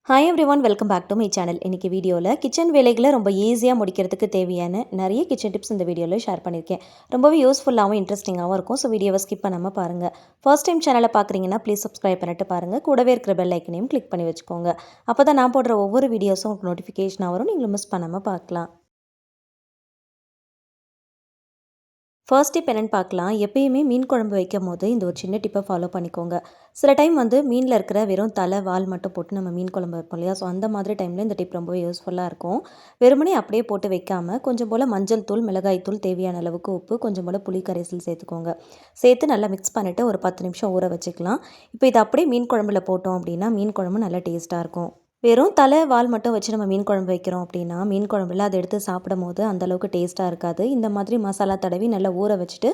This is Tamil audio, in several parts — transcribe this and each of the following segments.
Hi everyone, welcome back to my channel. இன்றைக்கி வீடியோவில் கிச்சன் வேலைகளை ரொம்ப ஈஸியாக முடிக்கிறதுக்கு தேவையான நிறைய கிச்சன் டிப்ஸ் இந்த வீடியோவில் ஷேர் பண்ணியிருக்கேன். ரொம்பவே யூஸ்ஃபுல்லாகவும் இன்ட்ரெஸ்டிங்காகவும் இருக்கும். ஸோ வீடியோவை ஸ்கிப் பண்ணாமல் பாருங்கள். ஃபர்ஸ்ட் டைம் சேனலை பார்க்குறீங்கன்னா ப்ளீஸ் சப்ஸ்கிரைப் பண்ணிட்டு பாருங்கள். கூடவே இருக்கிற பெல் ஐக்கனையும் கிளிக் பண்ணி வச்சுக்கோங்க. அப்போ தான் நான் போடுற ஒவ்வொரு வீடியோஸும் உங்களுக்கு நோட்டிஃபிகேஷனாக வரும். நீங்களும் மிஸ் பண்ணாமல் பார்க்கலாம். ஃபர்ஸ்ட் டிப் என்னென்னு பார்க்கலாம். எப்பயுமே மீன் குழம்பு வைக்கும் போது இந்த ஒரு சின்ன டிப்பை ஃபாலோ பண்ணிக்கோங்க. சில டைம் மீனில் இருக்கிற வெறும் தலை வால் மட்டும் போட்டு நம்ம மீன் குழம்பு வைப்போம் இல்லையா? ஸோ அந்த மாதிரி டைமில் இந்த டிப் ரொம்பவே யூஸ்ஃபுல்லாக இருக்கும். வெறுமனே அப்படியே போட்டு வைக்காமல் கொஞ்சம் போல் மஞ்சள் தூள், மிளகாய் தூள், தேவையான அளவுக்கு உப்பு, கொஞ்சம் போல் புளி கரைசல் சேர்த்துக்கோங்க. சேர்த்து நல்லா மிக்ஸ் பண்ணிவிட்டு ஒரு 10 நிமிஷம் ஊற வச்சுக்கலாம். இப்போ இதை அப்படியே மீன் குழம்புல போட்டோம் அப்படின்னா மீன் குழம்பு நல்லா டேஸ்ட்டாக இருக்கும். வெறும் தலை வால் மட்டும் வச்சு நம்ம மீன் குழம்பு வைக்கிறோம் அப்படின்னா மீன் குழம்புல அதை எடுத்து சாப்பிடும் போது அந்தளவுக்கு டேஸ்ட்டாக இருக்காது. இந்த மாதிரி மசாலா தடவி நல்லா ஊற வச்சுட்டு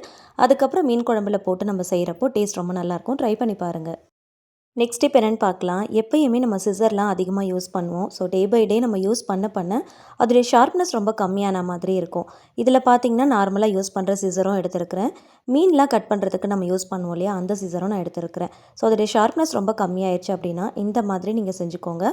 அதுக்கப்புறம் மீன் குழம்புல போட்டு நம்ம செய்கிறப்போ டேஸ்ட் ரொம்ப நல்லாயிருக்கும். ட்ரை பண்ணி பாருங்கள். நெக்ஸ்ட் டிப் என்னென்னு பார்க்கலாம். எப்பயுமே நம்ம சிசர்லாம் அதிகமாக யூஸ் பண்ணுவோம். ஸோ டே பை டே நம்ம யூஸ் பண்ண அதோடைய ஷார்ப்னஸ் ரொம்ப கம்மியான மாதிரி இருக்கும். இதில் பார்த்தீங்கன்னா நார்மலாக யூஸ் பண்ணுற சிசரும் எடுத்துருக்கிறேன். மீன்லாம் கட் பண்ணுறதுக்கு நம்ம யூஸ் பண்ணுவோம் இல்லையா, அந்த சிசரும் நான் எடுத்துருக்கிறேன். ஸோ அதோடைய ஷார்ப்னஸ் ரொம்ப கம்மியாயிடுச்சு அப்படின்னா இந்த மாதிரி நீங்கள் செஞ்சுக்கோங்க.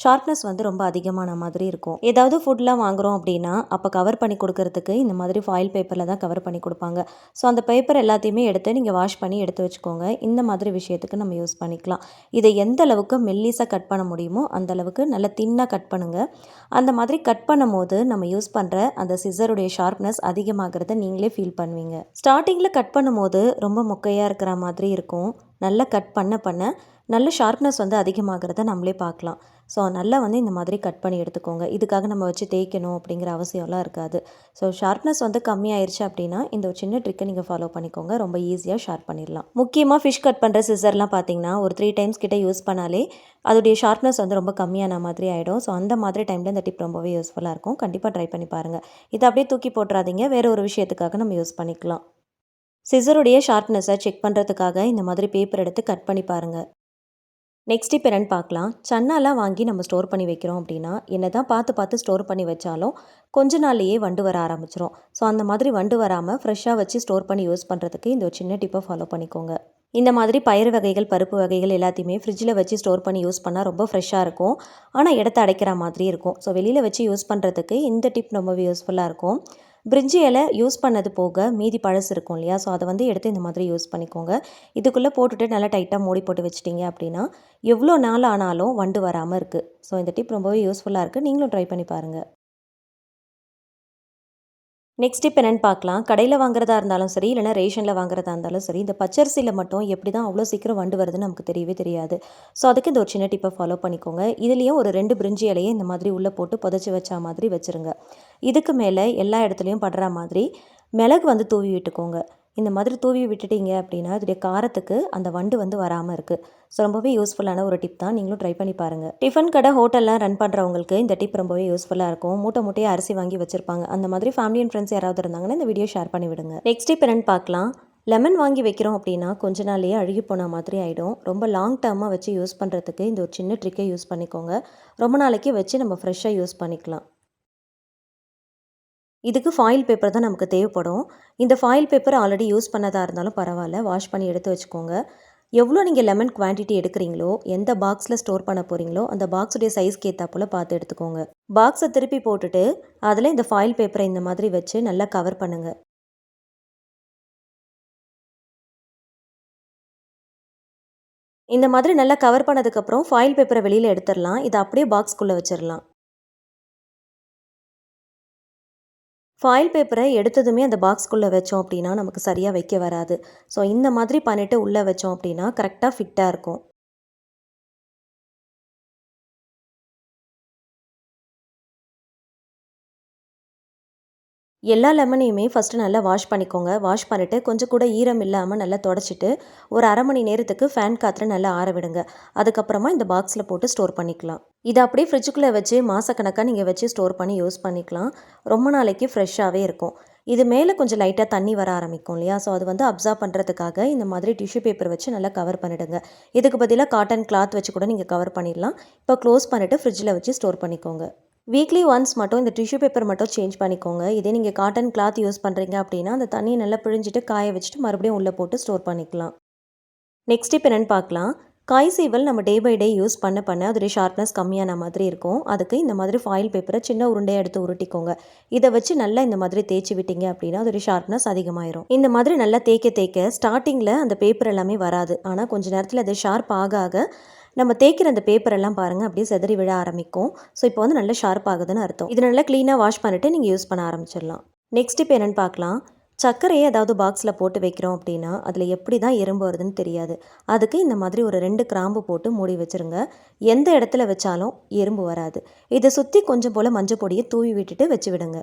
ஷார்ப்னஸ் ரொம்ப அதிகமான மாதிரி இருக்கும். ஏதாவது ஃபுட்லாம் வாங்குகிறோம் அப்படின்னா அப்போ கவர் பண்ணி கொடுக்கறதுக்கு இந்த மாதிரி ஃபாயில் பேப்பரில் தான் கவர் பண்ணி கொடுப்பாங்க. ஸோ அந்த பேப்பர் எல்லாத்தையுமே எடுத்து நீங்கள் வாஷ் பண்ணி எடுத்து வச்சுக்கோங்க. இந்த மாதிரி விஷயத்துக்கு நம்ம யூஸ் பண்ணிக்கலாம். இதை எந்த அளவுக்கு மெல்லிஸாக கட் பண்ண முடியுமோ அந்த அளவுக்கு நல்லா தின்னாக கட் பண்ணுங்கள். அந்த மாதிரி கட் பண்ணும் போது நம்ம யூஸ் பண்ணுற அந்த சிசருடைய ஷார்ப்னஸ் அதிகமாகிறத நீங்களே ஃபீல் பண்ணுவீங்க. ஸ்டார்டிங்கில் கட் பண்ணும்போது ரொம்ப மொக்கையாக இருக்கிற மாதிரி இருக்கும். நல்லா கட் பண்ண நல்ல ஷார்ப்னஸ் அதிகமாகிறத நம்மளே பார்க்கலாம். ஸோ நல்லா இந்த மாதிரி கட் பண்ணி எடுத்துக்கோங்க. இதுக்காக நம்ம வச்சு தேய்க்கணும் அப்படிங்கிற அவசியம்லாம் இருக்காது. ஸோ ஷார்ப்னஸ் கம்மியாயிருச்சு அப்படின்னா இந்த ஒரு சின்ன ட்ரிக்கை நீங்கள் ஃபாலோ பண்ணிக்கோங்க. ரொம்ப ஈஸியாக ஷார்ப் பண்ணிடலாம். முக்கியமாக ஃபிஷ் கட் பண்ணுற சிசர்லாம் பார்த்தீங்கன்னா ஒரு 3 டைம்ஸ் கிட்ட யூஸ் பண்ணாலே அதோடைய ஷார்ப்னஸ் ரொம்ப கம்மியான மாதிரி ஆகிடும். ஸோ அந்த மாதிரி டைமில் இந்த டிப் ரொம்பவே யூஸ்ஃபுல்லாக இருக்கும். கண்டிப்பாக ட்ரை பண்ணி பாருங்கள். இதை அப்படியே தூக்கி போட்டுறாதீங்க. வேறு ஒரு விஷயத்துக்காக நம்ம யூஸ் பண்ணிக்கலாம். சிசருடைய ஷார்ப்னஸை செக் பண்ணுறதுக்காக இந்த மாதிரி பேப்பர் எடுத்து கட் பண்ணி பாருங்கள். நெக்ஸ்ட் டிப் என்னென்னு பார்க்கலாம். சன்னாலாம் வாங்கி நம்ம ஸ்டோர் பண்ணி வைக்கிறோம் அப்படின்னா என்ன தான் பார்த்து ஸ்டோர் பண்ணி வச்சாலும் கொஞ்ச நாள்லேயே வண்டு வர ஆரம்பிச்சிரும். ஸோ அந்த மாதிரி வண்டு வராமல் ஃப்ரெஷ்ஷாக வச்சு ஸ்டோர் பண்ணி யூஸ் பண்ணுறதுக்கு இந்த ஒரு சின்ன டிப்பை ஃபாலோ பண்ணிக்கோங்க. இந்த மாதிரி பயிறு வகைகள், பருப்பு வகைகள் எல்லாத்தையுமே ஃப்ரிட்ஜில் வச்சு ஸ்டோர் பண்ணி யூஸ் பண்ணால் ரொம்ப ஃப்ரெஷ்ஷாக இருக்கும். ஆனால் இடத்த அடைக்கிற மாதிரி இருக்கும். ஸோ வெளியில் வச்சு யூஸ் பண்ணுறதுக்கு இந்த டிப் ரொம்பவே யூஸ்ஃபுல்லாக இருக்கும். பிரிஞ்சி இலை யூஸ் பண்ணது போக மீதி பழசு இருக்கும் இல்லையா, ஸோ அதை எடுத்து இந்த மாதிரி யூஸ் பண்ணிக்கோங்க. இதுக்குள்ளே போட்டுட்டு நல்லா டைட்டாக மூடி போட்டு வச்சிட்டிங்க அப்படின்னா எவ்வளோ நாள் ஆனாலும் வண்டு வராமல் இருக்குது. ஸோ இந்த டிப் ரொம்பவே யூஸ்ஃபுல்லாக இருக்குது. நீங்களும் ட்ரை பண்ணி பாருங்கள். நெக்ஸ்ட் டிப் என்னென்னு பார்க்கலாம். கடையில் வாங்குறதா இருந்தாலும் சரி, இல்லைனா ரேஷனில் வாங்குறதா இருந்தாலும் சரி, இந்த பச்சரிசியில் மட்டும் எப்படி தான் அவ்வளோ சீக்கிரம் வண்டு வருதுன்னு நமக்கு தெரியவே தெரியாது. ஸோ அதுக்கு இந்த ஒரு சின்ன டிப்பை ஃபாலோ பண்ணிக்கோங்க. இதுலேயும் ஒரு 2 பிரிஞ்சி இலையை இந்த மாதிரி உள்ளே போட்டு புதைச்சி வச்சா மாதிரி வச்சுருங்க. இதுக்கு மேலே எல்லா இடத்துலையும் படுற மாதிரி மிளகு தூவி விட்டுக்கோங்க. இந்த மாதிரி தூவி விட்டுட்டீங்க அப்படின்னா இதோடைய காரத்துக்கு அந்த வண்டு வராமல் இருக்குது. ஸோ ரொம்பவே யூஸ்ஃபுல்லான ஒரு டிப் தான். நீங்களும் ட்ரை பண்ணி பாருங்கள். டிஃபன் கடை, ஹோட்டல்லாம் ரன் பண்ணுறவங்களுக்கு இந்த டிப் ரொம்பவே யூஸ்ஃபுல்லாக இருக்கும். மூட்டையாக அரிசி வாங்கி வச்சுருப்பாங்க. அந்த மாதிரி ஃபேமிலி அண்ட் ஃப்ரெண்ட்ஸ் யாராவது இருந்தாங்கன்னா இந்த வீடியோ ஷேர் பண்ணி விடுங்க. நெக்ஸ்ட் டிப் என்னென்னு பார்க்கலாம். லெமன் வாங்கி வைக்கிறோம் அப்படின்னா கொஞ்ச நாள்லேயே அழுகி போன மாதிரி ஆகிடும். ரொம்ப லாங் டேர்மாக வச்சு யூஸ் பண்ணுறதுக்கு இந்த ஒரு சின்ன ட்ரிக்கை யூஸ் பண்ணிக்கோங்க. ரொம்ப நாளைக்கு வச்சு நம்ம ஃப்ரெஷ்ஷாக யூஸ் பண்ணிக்கலாம். இதுக்கு ஃபாயில் பேப்பர் தான் நமக்கு தேவைப்படும். இந்த ஃபாயில் பேப்பர் ஆல்ரெடி யூஸ் பண்ணதாக இருந்தாலும் பரவாயில்ல, வாஷ் பண்ணி எடுத்து வச்சுக்கோங்க. எவ்வளோ நீங்கள் லெமன் குவான்டிட்டி எடுக்கிறீங்களோ, எந்த பாக்ஸில் ஸ்டோர் பண்ண போகிறீங்களோ அந்த பாக்ஸுடைய சைஸ்க்கு ஏற்றாப்புல பார்த்து எடுத்துக்கோங்க. பாக்ஸை திருப்பி போட்டுட்டு அதில் இந்த ஃபாயில் பேப்பரை இந்த மாதிரி வச்சு நல்லா கவர் பண்ணுங்கள். இந்த மாதிரி நல்லா கவர் பண்ணதுக்கப்புறம் ஃபாயில் பேப்பரை வெளியில் எடுத்துடலாம். இதை அப்படியே பாக்ஸ்க்குள்ளே வச்சிடலாம். ஃபாயில் பேப்பரை எடுத்ததுமே அந்த பாக்ஸ்க்குள்ளே வச்சோம் அப்படின்னா நமக்கு சரியாக வைக்க வராது. ஸோ இந்த மாதிரி பண்ணிவிட்டு உள்ளே வச்சோம் அப்படின்னா கரெக்டாக ஃபிட்டாக இருக்கும். எல்லா லெமனையுமே ஃபஸ்ட்டு நல்லா வாஷ் பண்ணிக்கோங்க. வாஷ் பண்ணிவிட்டு கொஞ்சம் கூட ஈரம் இல்லாமல் நல்லா தொடச்சிட்டு ஒரு அரை மணி நேரத்துக்கு ஃபேன் காற்றுல நல்லா ஆற விடுங்க. அதுக்கப்புறமா இந்த பாக்ஸில் போட்டு ஸ்டோர் பண்ணிக்கலாம். இதை அப்படியே ஃப்ரிட்ஜுக்குள்ளே வச்சு மாதக்கணக்காக நீங்கள் வச்சு ஸ்டோர் பண்ணி யூஸ் பண்ணிக்கலாம். ரொம்ப நாளைக்கு ஃப்ரெஷ்ஷாகவே இருக்கும். இது மேலே கொஞ்சம் லைட்டாக தண்ணி வர ஆரம்பிக்கும் இல்லையா, ஸோ அது அப்சார்ப் பண்ணுறதுக்காக இந்த மாதிரி டிஷ்யூ பேப்பர் வச்சு நல்லா கவர் பண்ணிவிடுங்க. இதுக்கு பதிலாக காட்டன் கிளாத் வச்சு கூட நீங்கள் கவர் பண்ணிடலாம். இப்போ க்ளோஸ் பண்ணிவிட்டு ஃப்ரிட்ஜில் வச்சு ஸ்டோர் பண்ணிக்கோங்க. வீக்லி ஒன்ஸ் மட்டும் இந்த டிஷ்யூ பேப்பர் மட்டும் சேஞ்ச் பண்ணிக்கோங்க. இதே நீங்கள் காட்டன் கிளாத் யூஸ் பண்ணுறீங்க அப்படின்னா அந்த தண்ணியை நல்லா பிழிஞ்சிட்டு காய வச்சுட்டு மறுபடியும் உள்ளே போட்டு ஸ்டோர் பண்ணிக்கலாம். நெக்ஸ்ட் டிப் என்னென்னு பார்க்கலாம். காய் சீவல் நம்ம டே பை டே யூஸ் பண்ண பண்ண அதோடைய ஷார்ப்னஸ் கம்மியான மாதிரி இருக்கும். அதுக்கு இந்த மாதிரி ஃபாயில் பேப்பரை சின்ன உருண்டையாக எடுத்து உருட்டிக்கோங்க. இதை வச்சு நல்லா இந்த மாதிரி தேய்ச்சி விட்டீங்க அப்படின்னா அதோடைய ஷார்ப்னஸ் அதிகமாயிரும். இந்த மாதிரி நல்லா தேய்க்க தேய்க்க ஸ்டார்டிங்கில் அந்த பேப்பர் எல்லாமே வராது. ஆனால் கொஞ்ச நேரத்தில் அது ஷார்ப் ஆக ஆக நம்ம தேய்க்கிற அந்த பேப்பர் எல்லாம் பாருங்கள் அப்படியே செதறி விழ ஆரம்பிக்கும். ஸோ இப்போ வந்து நல்லா ஷார்ப் ஆகுதுன்னு அர்த்தம். இது நல்லா க்ளீனாக வாஷ் பண்ணிவிட்டு நீங்கள் யூஸ் பண்ண ஆரம்பிச்சிடலாம். நெக்ஸ்ட் இப்போ என்னென்னு பார்க்கலாம். சர்க்கரையை ஏதாவது பாக்ஸில் போட்டு வைக்கிறோம் அப்படின்னா அதில் எப்படி தான் எறும்பு வருதுன்னு தெரியாது. அதுக்கு இந்த மாதிரி ஒரு 2 கிராம்பு போட்டு மூடி வச்சுருங்க. எந்த இடத்துல வச்சாலும் எறும்பு வராது. இதை சுற்றி கொஞ்சம் போல் மஞ்சள் பொடியை தூவி விட்டுட்டு வச்சு விடுங்க.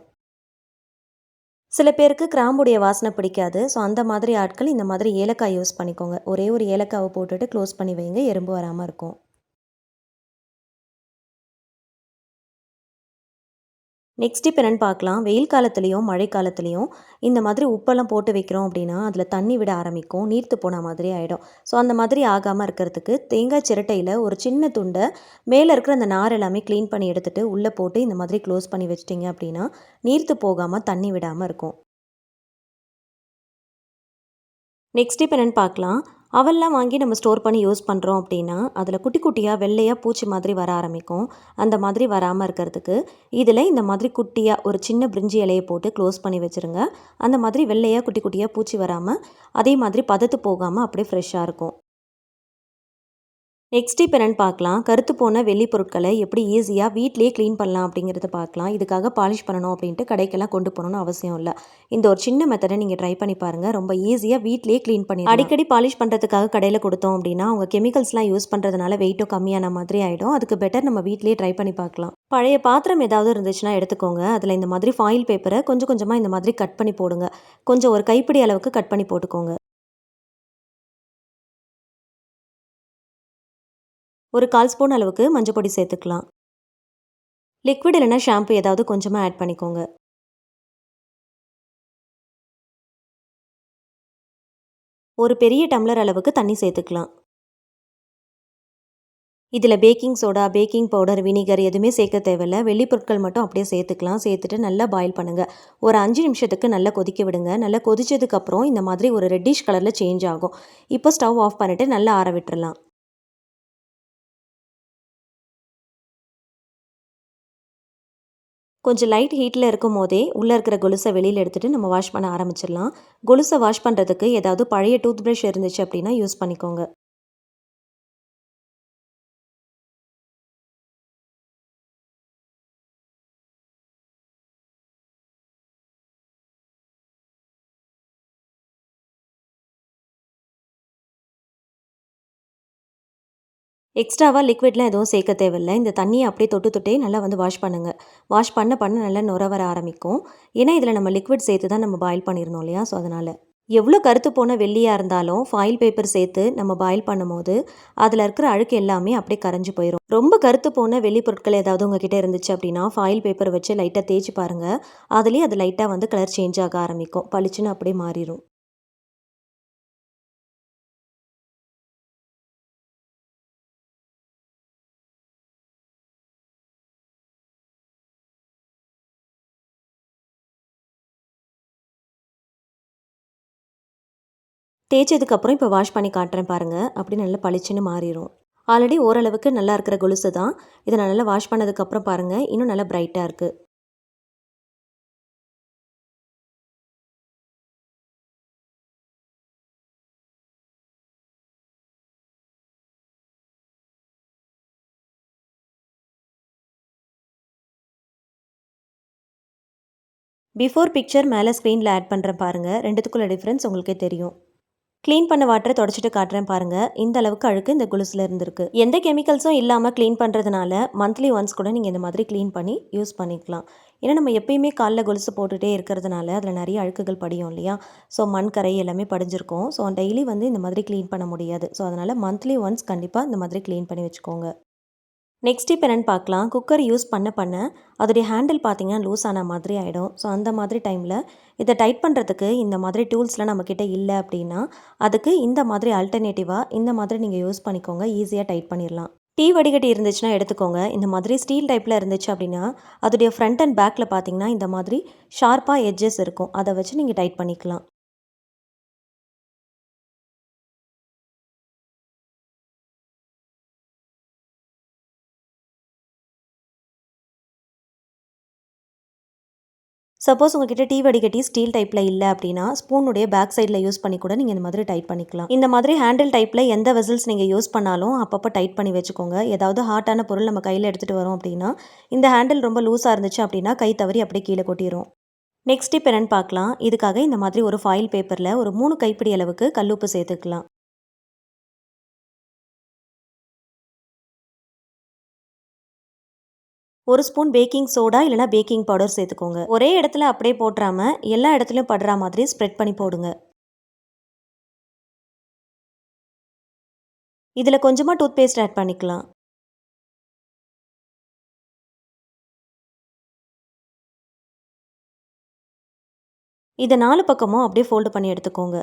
சில பேருக்கு கிராம்புடைய வாசனை பிடிக்காது. ஸோ அந்த மாதிரி ஆட்கள் இந்த மாதிரி ஏலக்காய் யூஸ் பண்ணிக்கோங்க. ஒரே ஒரு ஏலக்காவை போட்டுட்டு க்ளோஸ் பண்ணி வைங்க, எறும்பு வராமல் இருக்கும். நெக்ஸ்ட் இப்போ என்னென்னு பார்க்கலாம். வெயில் காலத்துலேயும் மழை காலத்துலேயும் இந்த மாதிரி உப்பெல்லாம் போட்டு வைக்கிறோம் அப்படின்னா அதில் தண்ணி விட ஆரம்பிக்கும், நீர்த்து போன மாதிரி ஆகிடும். ஸோ அந்த மாதிரி ஆகாமல் இருக்கிறதுக்கு தேங்காய் சிரட்டையில் ஒரு சின்ன துண்டை மேலே இருக்கிற அந்த நார் எல்லாமே க்ளீன் பண்ணி எடுத்துகிட்டு உள்ளே போட்டு இந்த மாதிரி க்ளோஸ் பண்ணி வச்சிட்டிங்க அப்படின்னா நீர்த்து போகாமல் தண்ணி விடாமல் இருக்கும். நெக்ஸ்ட் இப்போ என்னென்னு பார்க்கலாம். அவல்லாம் வாங்கி நம்ம ஸ்டோர் பண்ணி யூஸ் பண்ணுறோம் அப்படின்னா அதில் குட்டி குட்டியாக வெள்ளையாக பூச்சி மாதிரி வர ஆரம்பிக்கும். அந்த மாதிரி வராமல் இருக்கிறதுக்கு இதில் இந்த மாதிரி குட்டியாக ஒரு சின்ன பிரிஞ்சி இலையை போட்டு க்ளோஸ் பண்ணி வச்சுருங்க. அந்த மாதிரி வெள்ளையாக குட்டி குட்டியாக பூச்சி வராமல் அதே மாதிரி பதத்து போகாமல் அப்படியே ஃப்ரெஷ்ஷாக இருக்கும். நெக்ஸ்ட் இப்போ என்னென்னு பார்க்கலாம். கருத்து போன வெள்ளி பொருட்களை எப்படி ஈஸியாக வீட்லேயே க்ளீன் பண்ணலாம் அப்படிங்கிறத பார்க்கலாம். இதுக்காக பாலிஷ் பண்ணணும் அப்படின்ட்டு கடைக்கெல்லாம் கொண்டு போகணும்னு அவசியம் இல்லை. இந்த ஒரு சின்ன மெத்தடை நீங்கள் ட்ரை பண்ணி பாருங்கள். ரொம்ப ஈஸியாக வீட்லேயே க்ளீன் பண்ணி அடிக்கடி பாலிஷ் பண்ணுறதுக்காக கடையில் கொடுத்தோம் அப்படின்னா அவங்க கெமிக்கல்ஸ்லாம் யூஸ் பண்ணுறதுனால வெயிட்டும் கம்மியான மாதிரி ஆகிடும். அதுக்கு பெட்டர் நம்ம வீட்லேயே ட்ரை பண்ணி பார்க்கலாம். பழைய பாத்திரம் ஏதாவது இருந்துச்சுன்னா எடுத்துக்கோங்க. அதில் இந்த மாதிரி ஃபாயில் பேப்பரை கொஞ்சம் கொஞ்சமாக இந்த மாதிரி கட் பண்ணி போடுங்க. கொஞ்சம் ஒரு கைப்பிடி அளவுக்கு கட் பண்ணி போட்டுக்கோங்க. ஒரு 1/4 ஸ்பூன் அளவுக்கு மஞ்சள் பொடி சேர்த்துக்கலாம். லிக்விட் இல்லைனா ஷாம்பு ஏதாவது கொஞ்சமாக ஆட் பண்ணிக்கோங்க. ஒரு பெரிய டம்ளர் அளவுக்கு தண்ணி சேர்த்துக்கலாம். இதில் baking soda, baking powder, vinegar எதுவுமே சேர்க்க தேவையில்ல. வெள்ளி பொருட்கள் மட்டும் அப்படியே சேர்த்துக்கலாம். சேர்த்துட்டு நல்லா பாயில் பண்ணுங்கள். ஒரு 5 நிமிஷத்துக்கு நல்லா கொதிக்க விடுங்க. நல்லா கொதிச்சதுக்கப்புறம் இந்த மாதிரி ஒரு ரெட்டிஷ் கலரில் சேஞ்ச் ஆகும். இப்போ ஸ்டவ் ஆஃப் பண்ணிவிட்டு நல்லா ஆற விட்டுறலாம். கொஞ்சம் லைட் ஹீட்டில் இருக்கும் போதே உள்ளே இருக்கிற கொலுசை வெளியில் எடுத்துகிட்டு நம்ம வாஷ் பண்ண ஆரம்பிச்சிடலாம். கொலுசை வாஷ் பண்ணுறதுக்கு ஏதாவது பழைய டூத் ப்ரஷ் இருந்துச்சு அப்படின்னா யூஸ் பண்ணிக்கோங்க. எக்ஸ்ட்ராவாக லிக்விட்லாம் எதுவும் சேர்க்க தேவையில்லை. இந்த தண்ணியை அப்படியே தொட்டு தொட்டே நல்லா வந்து வாஷ் பண்ணுங்கள். வாஷ் பண்ண பண்ண நல்லா நுர வர ஆரம்பிக்கும். ஏன்னா இதில் நம்ம லிக்விட் சேர்த்து தான் நம்ம பாயில் பண்ணியிருந்தோம் இல்லையா? ஸோ அதனால் எவ்வளோ கருத்து போன வெள்ளியாக இருந்தாலும் ஃபாயில் பேப்பர் சேர்த்து நம்ம பாயில் பண்ணும்போது அதில் இருக்கிற அழுக்கு எல்லாமே அப்படியே கரைஞ்சி போயிடும். ரொம்ப கருத்து போன வெள்ளி பொருட்கள் ஏதாவது உங்ககிட்ட இருந்துச்சு அப்படின்னா ஃபாயில் பேப்பர் வச்சு லைட்டாக தேய்ச்சி பாருங்கள். அதுலேயே அது லைட்டாக வந்து கலர் சேஞ்ச் ஆக ஆரம்பிக்கும். பளிச்சுன்னு அப்படியே மாறிடும். தேய்ச்சதுக்கப்புறம் இப்போ வாஷ் பண்ணி காட்டுறேன் பாருங்கள். அப்படி நல்லா பளிச்சுன்னு மாறிடும். ஆல்ரெடி ஓரளவுக்கு நல்லா இருக்கிற கொலுசு தான். இதை நான் நல்லா வாஷ் பண்ணதுக்கப்புறம் பாருங்கள், இன்னும் நல்லா பிரைட்டாக இருக்குது. பிஃபோர் பிக்சர் மேலே ஸ்க்ரீனில் ஆட் பண்ணுறேன் பாருங்கள். ரெண்டுத்துக்குள்ள டிஃப்ரென்ஸ் உங்களுக்கே தெரியும். க்ளீன் பண்ண வாட்டரை தொடச்சிட்டு காட்டுறேன் பாருங்கள். இந்த அளவுக்கு அழுக்கு இந்த கொலுசில் இருந்திருக்கு. எந்த கெமிக்கல்ஸும் இல்லாமல் க்ளீன் பண்ணுறதுனால மந்த்லி ஒன்ஸ் கூட நீங்கள் இந்த மாதிரி க்ளீன் பண்ணி யூஸ் பண்ணிக்கலாம். ஏன்னா நம்ம எப்பயுமே காலைல கொலுசு போட்டுகிட்டே இருக்கிறதுனால அதில் நிறைய அழுக்குகள் படியும் இல்லையா? ஸோ மண் கரை எல்லாமே படிஞ்சிருக்கும். ஸோ டெய்லி வந்து இந்த மாதிரி க்ளீன் பண்ண முடியாது. ஸோ அதனால் மந்த்லி ஒன்ஸ் கண்டிப்பாக இந்த மாதிரி க்ளீன் பண்ணி வச்சுக்கோங்க. நெக்ஸ்ட் இப்போ என்னென்னு பார்க்கலாம். குக்கர் யூஸ் பண்ண பண்ண அதோடைய ஹேண்டில் பார்த்தீங்கன்னா லூஸ் ஆன மாதிரி ஆகிடும். ஸோ அந்த மாதிரி டைமில் இதை டைட் பண்ணுறதுக்கு இந்த மாதிரி டூல்ஸ்லாம் நம்மக்கிட்ட இல்லை அப்படின்னா அதுக்கு இந்த மாதிரி ஆல்டர்னேட்டிவாக இந்த மாதிரி நீங்கள் யூஸ் பண்ணிக்கோங்க. ஈஸியாக டைட் பண்ணிடலாம். டீ வடிகட்டி இருந்துச்சுன்னா எடுத்துக்கோங்க. இந்த மாதிரி ஸ்டீல் டைப்பில் இருந்துச்சு அப்படின்னா அதோடைய ஃப்ரண்ட் அண்ட் பேக்கில் பார்த்தீங்கன்னா இந்த மாதிரி ஷார்ப்பாக எட்ஜஸ் இருக்கும். அதை வச்சு நீங்கள் டைட் பண்ணிக்கலாம். சப்போஸ் உங்ககிட்ட டீ வடிகட்டி ஸ்டீல் டைப்பில் இல்லை அப்படின்னா ஸ்பூனுடைய பேக் சைடில் யூஸ் பண்ணி கூட நீங்கள் இந்த மாதிரி டைட் பண்ணிக்கலாம். இந்த மாதிரி ஹேண்டில் டைப்பில் எந்த வெசல்ஸ் நீங்கள் யூஸ் பண்ணாலும் அப்பப்போ டைட் பண்ணி வச்சுக்கோங்க. ஏதாவது ஹாட்டான பொருள் நம்ம கையில் எடுத்துகிட்டு வரோம் அப்படின்னா இந்த ஹேண்டில் ரொம்ப லூஸாக இருந்துச்சு அப்படின்னா கை தவறி அப்படியே கீழே கொட்டிடும். நெக்ஸ்ட் டிப் என்னன்னு பார்க்கலாம். இதுக்காக இந்த மாதிரி ஒரு ஃபாயில் பேப்பரில் ஒரு 3 கைப்பிடி அளவுக்கு கல்லுப்பு சேர்த்துக்கலாம். ஒரு ஸ்பூன் பேக்கிங் சோடா இல்லைனா பேக்கிங் பவுடர் சேர்த்துக்கோங்க. ஒரே இடத்துல அப்படியே போட்டுறாம எல்லா இடத்துலையும் படுற மாதிரி ஸ்ப்ரெட் பண்ணி போடுங்க. இதில் கொஞ்சமாக டூத் பேஸ்ட் ஆட் பண்ணிக்கலாம். இதை 4 பக்கமும் அப்படியே ஃபோல்டு பண்ணி எடுத்துக்கோங்க.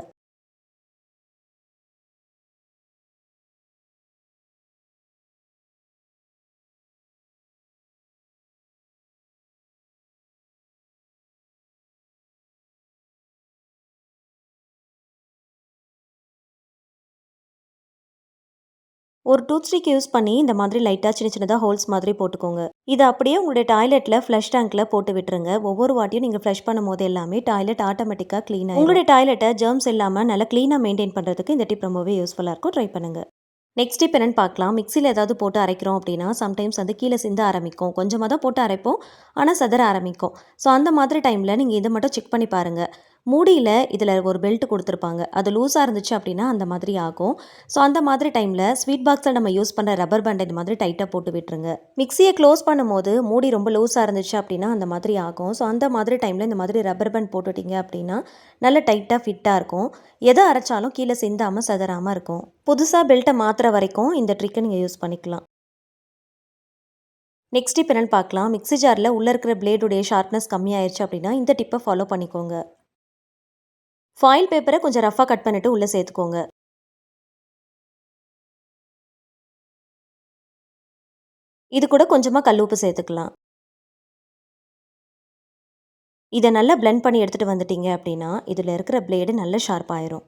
ஒரு டூத் ஸ்டிக் யூஸ் பண்ணி இந்த மாதிரி லைட்டாக சின்ன சின்னதாக ஹோல்ஸ் மாதிரி போட்டுக்கோங்க. இதை அப்படியே உங்களுடைய டாய்லெட்டில் ஃப்ளஷ் டேங்க்கில் போட்டு விட்டுருங்க. ஒவ்வொரு வாட்டியும் நீங்கள் ஃப்ளஷ் பண்ணும்போது எல்லாமே டாய்லெட் ஆட்டோமேட்டிக்காக க்ளீன் ஆகும். உங்களுடைய டாய்லெட்டை ஜெர்ம்ஸ் இல்லாமல் நல்லா க்ளீனாக மெயின்டைன் பண்ணுறதுக்கு இந்த டிப் ரொம்பவே யூஸ்ஃபுல்லாக இருக்கும். ட்ரை பண்ணுங்கள். நெக்ஸ்ட் டிப் என்னன்னு பார்க்கலாம். மிக்சியில் ஏதாவது போட்டு அரைக்கிறோம் அப்படின்னா சம்டைம்ஸ் வந்து கீழே சிந்த ஆரம்பிக்கும். கொஞ்சமாக தான் போட்டு அரைப்போம், ஆனால் சதற ஆரம்பிக்கும். ஸோ அந்த மாதிரி டைமில் நீங்கள் இதை மட்டும் செக் பண்ணி பாருங்கள். மூடியில் இதில் ஒரு பெல்ட் கொடுத்துருப்பாங்க. அது லூஸாக இருந்துச்சு அப்படின்னா அந்த மாதிரி ஆகும். ஸோ அந்த மாதிரி டைமில் ஸ்வீட் பாக்ஸில் நம்ம யூஸ் பண்ணுற ரப்பர் பேண்ட் இந்த மாதிரி டைட்டாக போட்டு விட்டுருங்க. மிக்சியை க்ளோஸ் பண்ணும்போது மூடி ரொம்ப லூஸாக இருந்துச்சு அப்படின்னா அந்த மாதிரி ஆகும். ஸோ அந்த மாதிரி டைமில் இந்த மாதிரி ரப்பர் பேண்ட் போட்டுட்டிங்க அப்படின்னா நல்ல டைட்டாக ஃபிட்டாக இருக்கும். எதை அரைச்சாலும் கீழே சிந்தாமல் சதறாமல் இருக்கும். புதுசாக பெல்ட்டை மாற்றுற வரைக்கும் இந்த ட்ரிக்கை நீங்கள் யூஸ் பண்ணிக்கலாம். நெக்ஸ்ட் டிப் என்னன்னு பார்க்கலாம். மிக்ஸி ஜாரில் உள்ளே இருக்கிற பிளேடுடைய ஷார்ப்னஸ் கம்மியாயிருச்சு அப்படின்னா இந்த டிப்பை ஃபாலோ பண்ணிக்கோங்க. ஃபாயில் பேப்பரை கொஞ்சம் ரஃபாக கட் பண்ணிவிட்டு உள்ளே சேர்த்துக்கோங்க. இது கூட கொஞ்சமாக கல் உப்பு சேர்த்துக்கலாம். இதை நல்லா பிளெண்ட் பண்ணி எடுத்துகிட்டு வந்துட்டீங்க அப்படின்னா இதில் இருக்கிற பிளேடு நல்ல ஷார்ப் ஆயிரும்.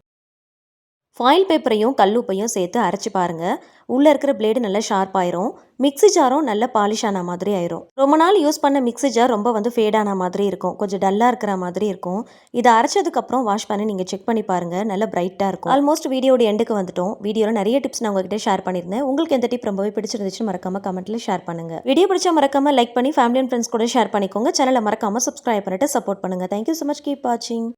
ஃபாயில் பேப்பரையும் கல்லுப்பையும் சேர்த்து அரைச்சி பாருங்கள். உள்ளே இருக்கிற பிளேடு நல்லா ஷார்ப் ஆயிரும். மிக்ஸி ஜாரும் நல்ல பாலிஷ் ஆன மாதிரி ஆயிரும். ரொம்ப நாள் யூஸ் பண்ண மிக்ஸி ஜார் ரொம்ப வந்து ஃபேடான மாதிரி இருக்கும், கொஞ்சம் டல்லாக இருக்கிற மாதிரி இருக்கும். இதை அரைச்சதுக்கப்புறம் வாஷ் பண்ணி நீங்கள் செக் பண்ணி பாருங்கள், நல்லா பிரைட்டாக இருக்கும். ஆல்மோஸ்ட் வீடியோட எண்டுக்கு வந்துட்டோம். வீடியோவில் நிறைய டிப்ஸ் நான் உங்ககிட்ட ஷேர் பண்ணியிருந்தேன். உங்களுக்கு எந்த டிப் ரொம்பவே பிடிச்சிருந்துச்சு மறக்காம கமெண்ட்டில் ஷேர் பண்ணுங்கள். வீடியோ பிடிச்சா மறக்காம லைக் பண்ணி ஃபேமிலி அண்ட் ஃப்ரெண்ட்ஸ் கூட ஷேர் பண்ணிக்கோங்க. சேனலை மறக்காம சப்ஸ்கிரைப் பண்ணிட்டு சப்போர்ட் பண்ணுங்கள். Thank you so much. கீப் வாட்சிங்.